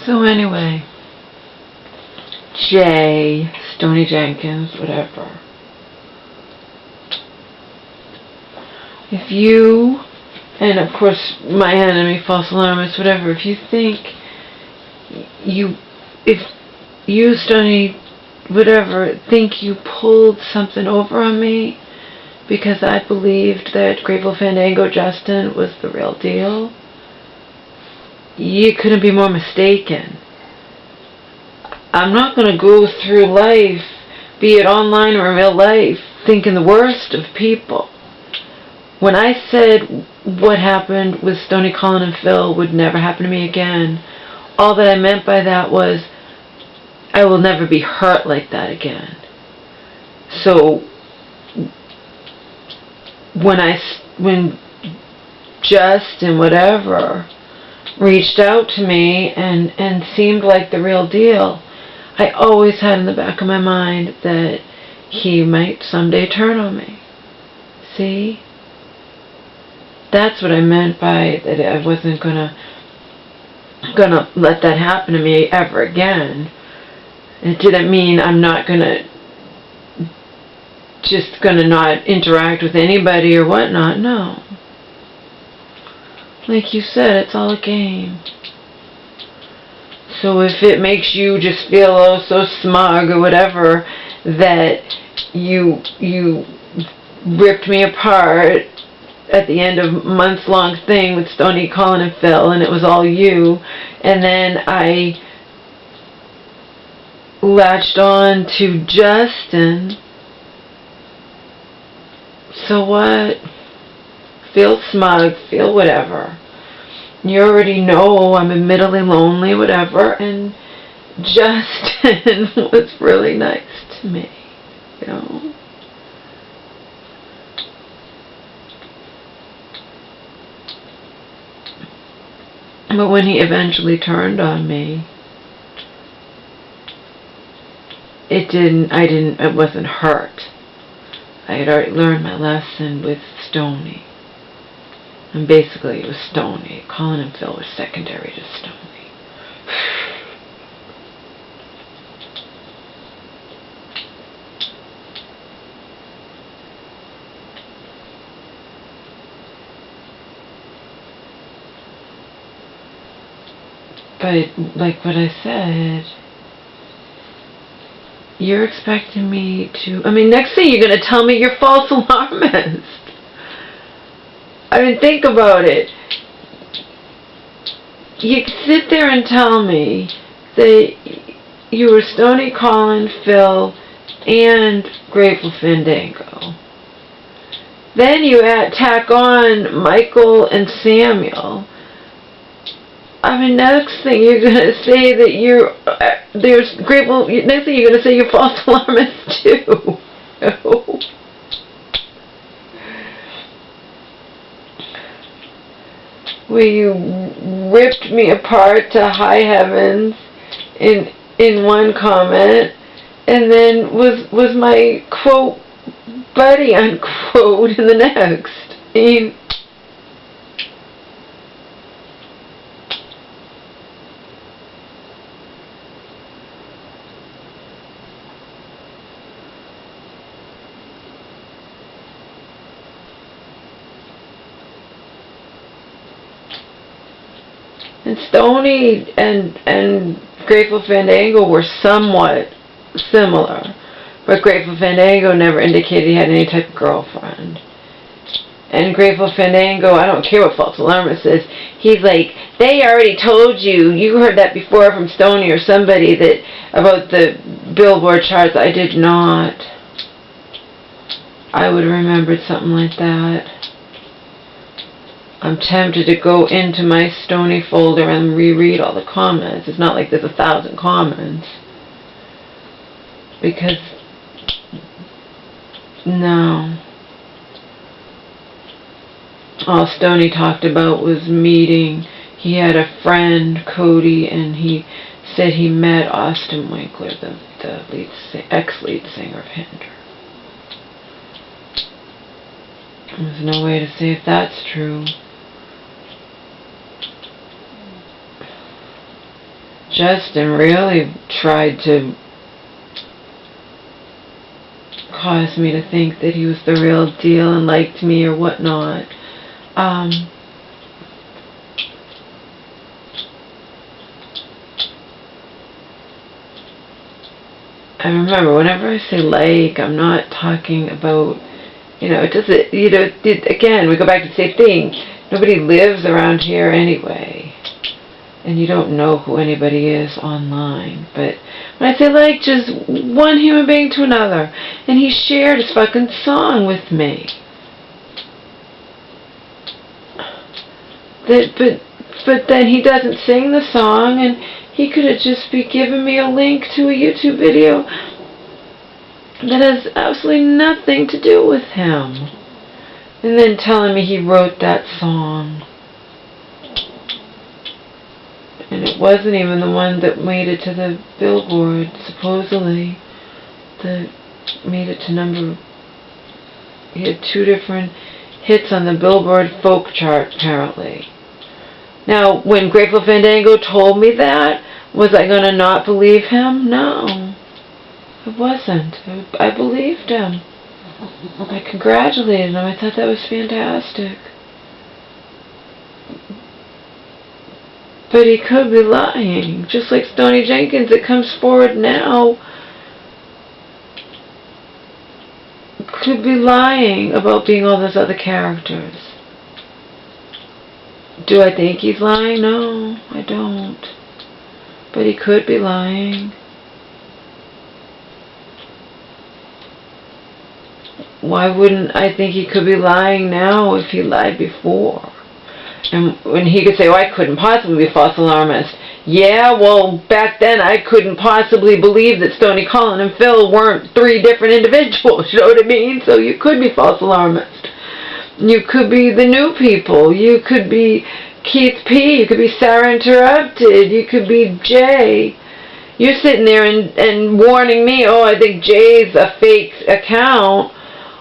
So anyway, Jay, Stoney Jenkins, whatever. If you, and of course my enemy, false alarmist, whatever, if you think if you, Stoney, whatever, think you pulled something over on me because I believed that Grateful Fandango Justin was the real deal, you couldn't be more mistaken. I'm not going to go through life, be it online or in real life, thinking the worst of people. When I said what happened with Stoney, Colin, and Phil would never happen to me again, all that I meant by that was I will never be hurt like that again. So when Justin, whatever, reached out to me and seemed like the real deal, I always had in the back of my mind that he might someday turn on me. See? That's what I meant by that I wasn't gonna let that happen to me ever again. It didn't mean I'm not gonna not interact with anybody or whatnot. No. Like you said, it's all a game. So if it makes you just feel so smug or whatever that you ripped me apart at the end of months-long thing with Stoney, Colin, and Phil, and it was all you, and then I latched on to Justin, so what? Feel smug, feel whatever. You already know I'm admittedly lonely, whatever, and Justin was really nice to me, you know. But when he eventually turned on me, I wasn't hurt. I had already learned my lesson with Stoney. And basically it was Stoney. Colin and Phil were secondary to Stoney. But like what I said, you're expecting me to... I mean, next thing you're going to tell me you're false alarmist. I mean, think about it. You sit there and tell me that you were Stoney, Colin, Phil, and Grateful Fandango. Then you tack on Michael and Samuel. I mean, next thing you're going to say that you're... there's Grateful... Next thing you're going to say you're false alarmist too. No. Where you ripped me apart to high heavens in one comment, and then was my quote buddy unquote in the next. I mean, and Stoney and Grateful Fandango were somewhat similar, but Grateful Fandango never indicated he had any type of girlfriend. And Grateful Fandango, I don't care what false alarmist says, he's like, they already told you, you heard that before from Stoney or somebody that about the Billboard charts. I did not. I would have remembered something like that. I'm tempted to go into my Stoney folder and reread all the comments. It's not like there's 1,000 comments. Because, no. All Stoney talked about was meeting. He had a friend, Cody, and he said he met Austin Winkler, the ex-lead singer of Hinder. There's no way to say if that's true. Justin really tried to cause me to think that he was the real deal and liked me or whatnot. I remember, whenever I say like, I'm not talking about, it doesn't, again, we go back to the same thing. Nobody lives around here anyway. And you don't know who anybody is online. But when I say like, just one human being to another. And he shared his fucking song with me. But then he doesn't sing the song, and he could have just be giving me a link to a YouTube video that has absolutely nothing to do with him. And then telling me he wrote that song. And it wasn't even the one that made it to the Billboard, supposedly. That made it to number... He had 2 different hits on the Billboard folk chart, apparently. Now, when Grateful Fandango told me that, was I going to not believe him? No. I wasn't. I believed him. I congratulated him. I thought that was fantastic. But he could be lying. Just like Stoney Jenkins that comes forward now could be lying about being all those other characters. Do I think he's lying? No, I don't. But he could be lying. Why wouldn't I think he could be lying now if he lied before? And when he could say, I couldn't possibly be a false alarmist. Yeah, well, back then I couldn't possibly believe that Stoney Colin and Phil weren't 3 different individuals, you know what I mean? So you could be false alarmist. You could be the new people. You could be Keith P. You could be Sarah Interrupted. You could be Jay. You're sitting there and warning me, I think Jay's a fake account.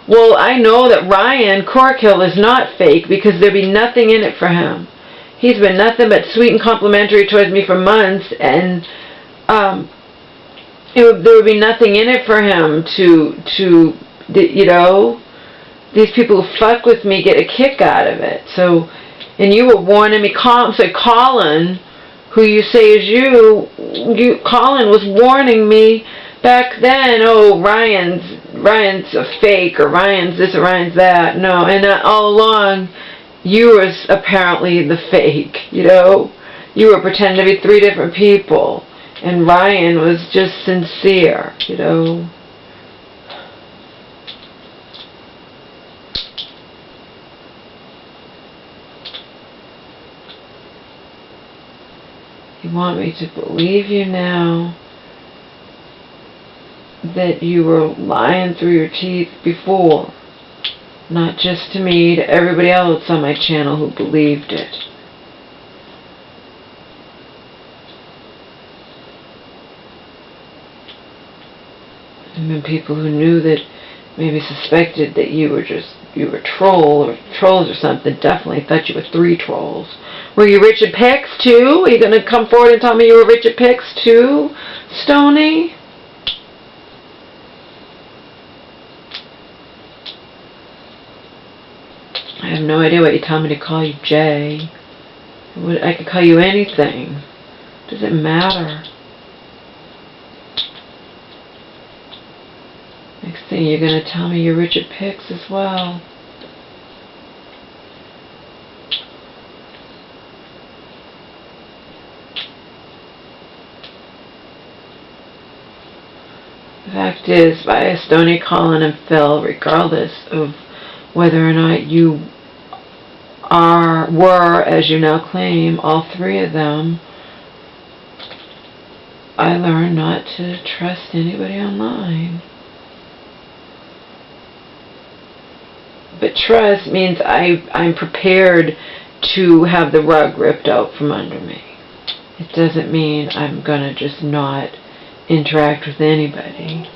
Well, I know that Ryan Corkill is not fake because there'd be nothing in it for him. He's been nothing but sweet and complimentary towards me for months, and there would be nothing in it for him to these people who fuck with me get a kick out of it. So, and you were warning me, Colin, who you say is Colin was warning me back then, Ryan's a fake, or Ryan's this, or Ryan's that. No, and all along, you were apparently the fake, You were pretending to be 3 different people, and Ryan was just sincere, You want me to believe you now that you were lying through your teeth before, not just to me, to everybody else on my channel who believed it. And then people who knew that, maybe suspected that you were trolls or something, definitely thought you were 3 trolls. Were you Richard Pix too? Are you going to come forward and tell me you were Richard Pix too, Stoney? I have no idea what you tell me to call you, Jay. I could call you anything. Does it matter? Next thing you're going to tell me you're Richard Pix as well. The fact is, via Stoney, Colin, and Phil, regardless of whether or not you were, as you now claim, all 3 of them, I learned not to trust anybody online. But trust means I'm prepared to have the rug ripped out from under me. It doesn't mean I'm going to just not interact with anybody.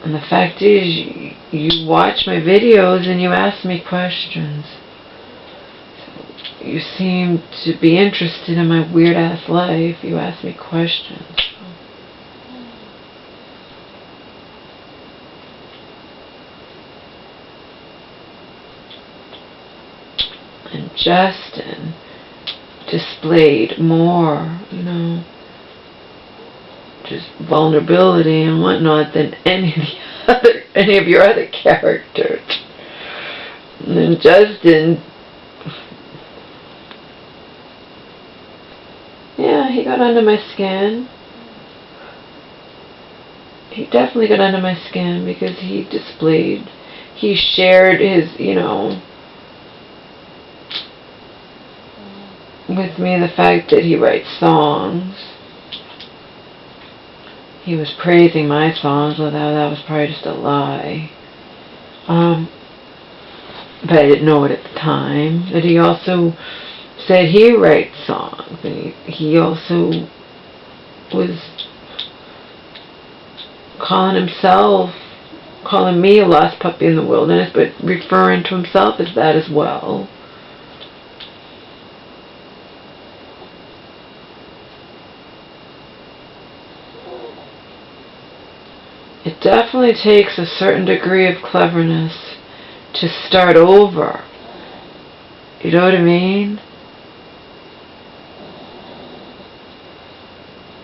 And the fact is, you watch my videos and you ask me questions. So you seem to be interested in my weird-ass life. You ask me questions. And Justin displayed more, just vulnerability and whatnot than any of your other characters. And Justin, yeah, he got under my skin. He definitely got under my skin because he shared his, with me the fact that he writes songs. He was praising my songs, although that was probably just a lie. But I didn't know it at the time. But he also said he writes songs. And he also was calling me a lost puppy in the wilderness, but referring to himself as that as well. It definitely takes a certain degree of cleverness to start over. You know what I mean?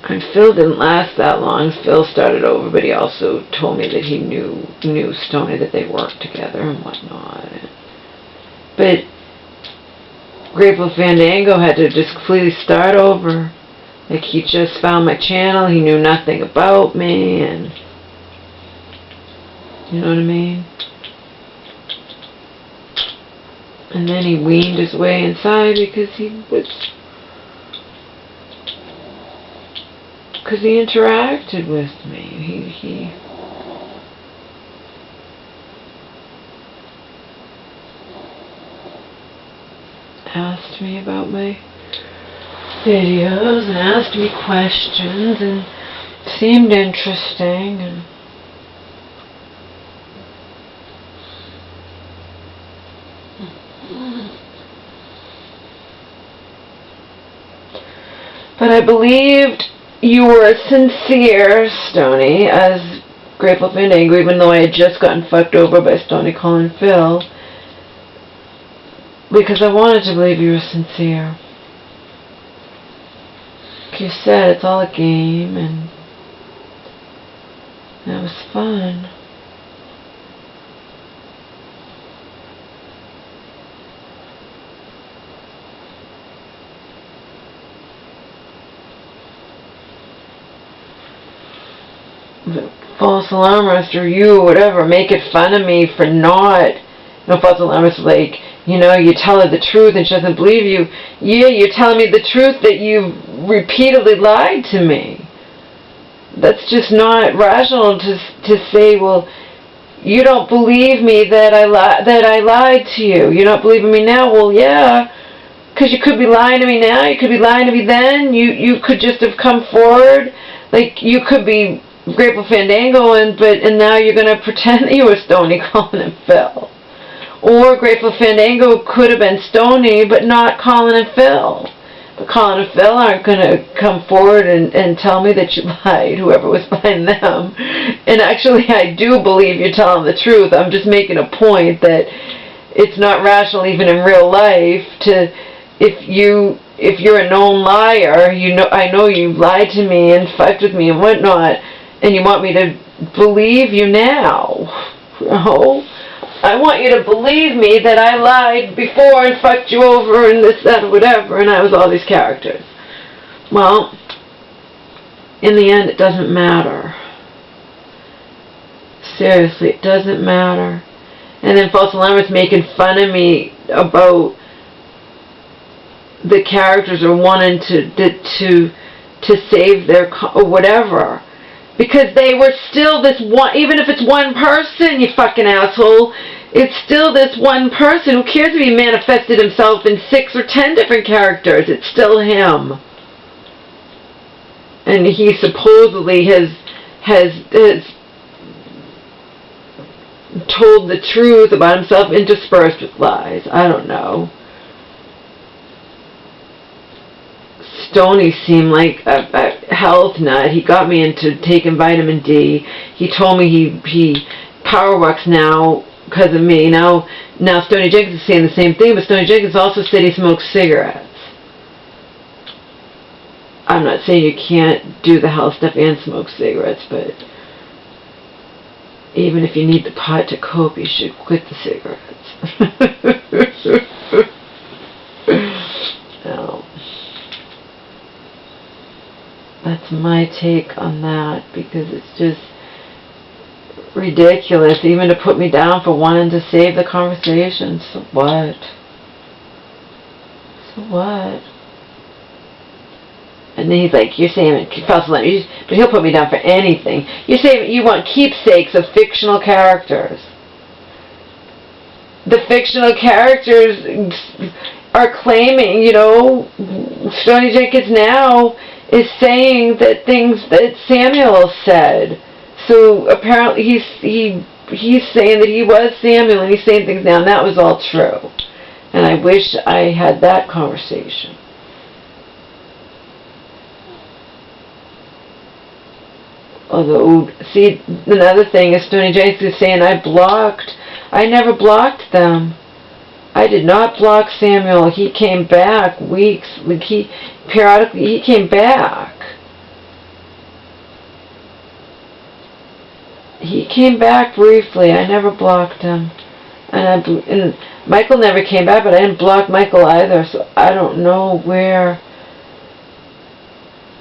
And Phil didn't last that long. Phil started over, but he also told me that he knew Stoney, that they worked together and whatnot. But Grateful Fandango had to just completely start over. Like, he just found my channel, he knew nothing about me, and you know what I mean? And then he weaned his way inside because he interacted with me. He asked me about my videos and asked me questions and seemed interesting, and but I believed you were sincere, Stoney, as Grateful Fandango, even though I had just gotten fucked over by Stoney calling Phil, because I wanted to believe you were sincere. Like you said, it's all a game, and that was fun. False alarmist, or you, or whatever, making fun of me for not, false alarmist, like, you tell her the truth and she doesn't believe you. Yeah, you're telling me the truth that you've repeatedly lied to me. That's just not rational to say, well, you don't believe me that I lied to you. You're not believing me now. Well, yeah, because you could be lying to me now. You could be lying to me then. You could just have come forward. Like, you could be Grateful Fandango, and now you're going to pretend that you were Stoney calling him Phil. Or Grateful Fandango could have been Stoney, but not calling him Phil. But Colin and Phil aren't going to come forward and tell me that you lied, whoever was behind them. And actually, I do believe you're telling the truth. I'm just making a point that it's not rational, even in real life, to, if you're a known liar, I know you lied to me and fucked with me and whatnot, and you want me to believe you now. I want you to believe me that I lied before and fucked you over and this, that, whatever, and I was all these characters. Well, in the end, it doesn't matter. Seriously, it doesn't matter. And then False Alarmist making fun of me about the characters or wanting to save their, or whatever. Because they were still this one, even if it's one person, you fucking asshole, it's still this one person. Who cares if he manifested himself in 6 or 10 different characters? It's still him. And he supposedly has told the truth about himself interspersed with lies. I don't know. Stoney seemed like a health nut. He got me into taking vitamin D. He told me he power walks now because of me. Now Stoney Jenkins is saying the same thing, but Stoney Jenkins also said he smokes cigarettes. I'm not saying you can't do the health stuff and smoke cigarettes, but even if you need the pot to cope, you should quit the cigarettes. No. That's my take on that, because it's just ridiculous even to put me down for wanting to save the conversation. So what? So what? And then he's like, you're saying false language, but he'll put me down for anything. You're saying you want keepsakes of fictional characters. The fictional characters are claiming, you know, Stoney Jenkins now is saying that things that Samuel said. So apparently he's saying that he was Samuel, and he's saying things now, and that was all true. And I wish I had that conversation. Although, see, another thing is Stoney Jenkins is saying I never blocked them. I did not block Samuel. He came back weeks, like he came back. He came back briefly. I never blocked him. And Michael never came back, but I didn't block Michael either, so I don't know where.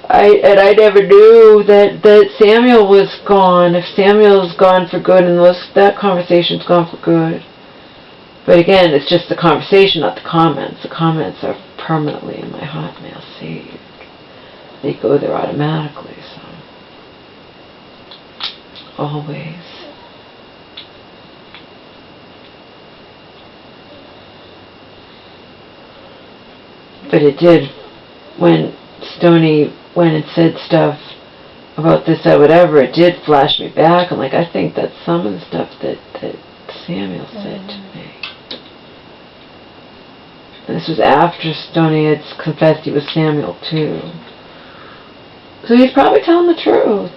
I never knew that Samuel was gone. If Samuel's gone for good, and that conversation's gone for good. But again, it's just the conversation, not the comments. The comments are permanently in my Hotmail saved. They go there automatically, so. Always. But it did, when Stoney went and said stuff about this, that, whatever, it did flash me back. I'm like, I think that's some of the stuff that Samuel said to me. And this was after Stoney had confessed he was Samuel too. So he's probably telling the truth.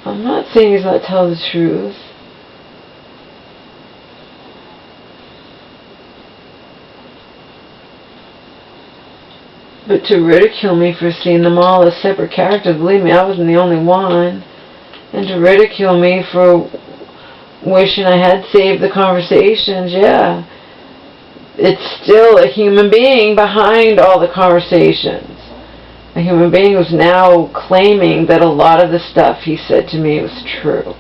I'm not saying he's not telling the truth. But to ridicule me for seeing them all as separate characters, believe me, I wasn't the only one. And to ridicule me for wishing I had saved the conversations, yeah. It's still a human being behind all the conversations. A human being who's now claiming that a lot of the stuff he said to me was true.